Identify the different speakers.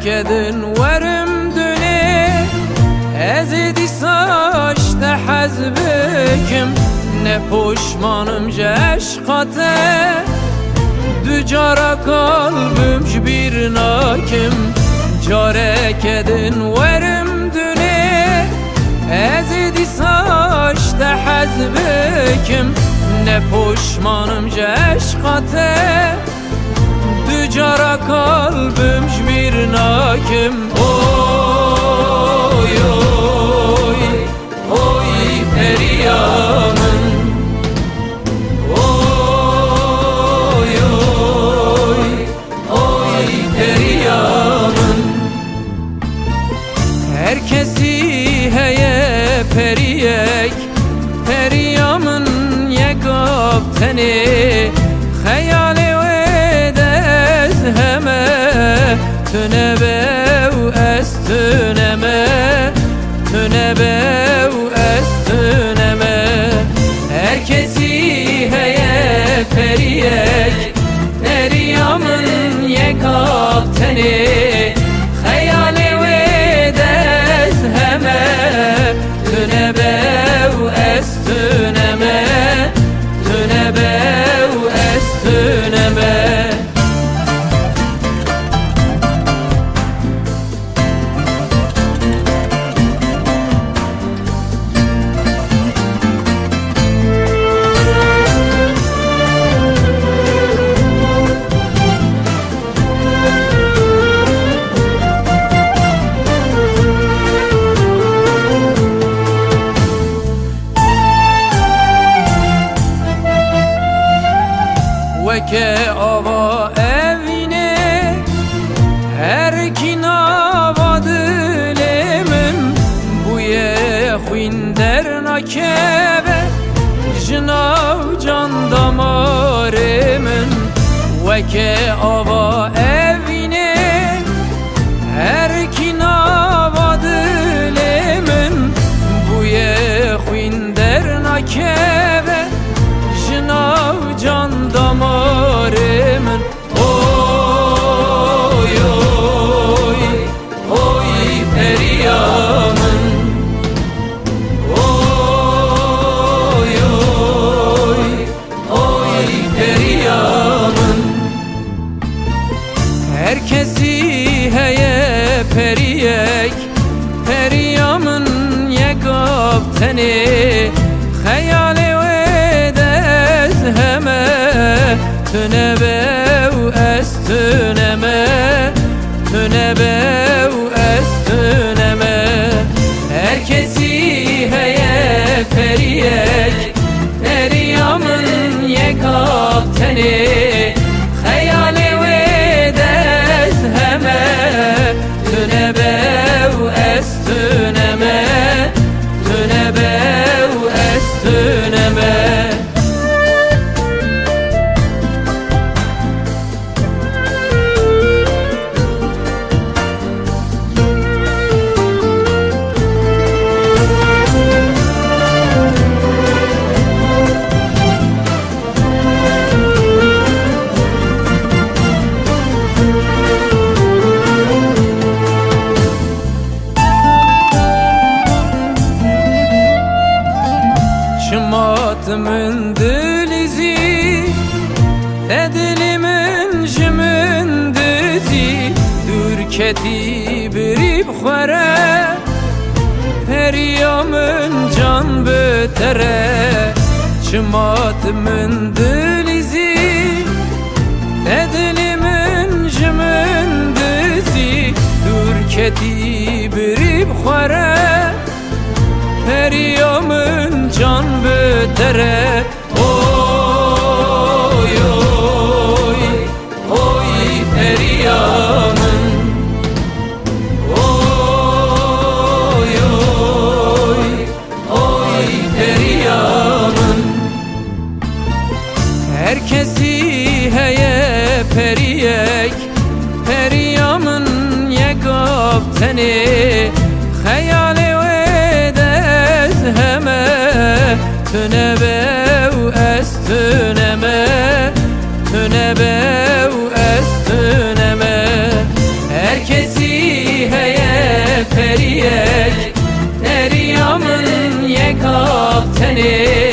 Speaker 1: kedin verim dünü ezidi saçta hazbekim ne poşmanım ceşkate dücara kalbim bir nakim care kedin verim dünü ezidi saçta hazbekim ne poşmanım ceşkate dücara kalbim bir nakim. Oy oy oy periyamın, oy oy oy periyamın. Herkesi heye periyek periyamın ye kapteni hayali tünebev estüneme, tünebev estüneme. Herkesi heye periyek periyamın ye kapteni hayali ve dezheme tünebev estüneme, tünebev estüneme. Ke ava evine her kina dilemin bu ye xwinder nakebe jinav can damaremin ve ke ava evine her kina dilemin bu ye xwinder nakebe jinav can damaremin. Oy oy oy periyamın, oy oy oy periyamın. Herkesi heye periyek periyamın ye kapteni hayali ve dezheme tünebev estüneme, tünebev estüneme. Herkesi heye periyek periyamın ye kapteni hayali ve dezheme tünebev estüneme, tünebev estüneme. Çımatımın dilizi edilimin jimin dizi dürketi birib xwere periyamın can betere. Çımatımın dilizi edilimin jimin dizi dürketi birib xwere periyamın can betere. Oy oy oy periyamın, oy oy oy periyamın. Herkesi heye periyek periyamın ye kapteni hayali ve dezheme tünebev estüneme, tünebev estüneme. Herkesi periyek Deryamın yekap teni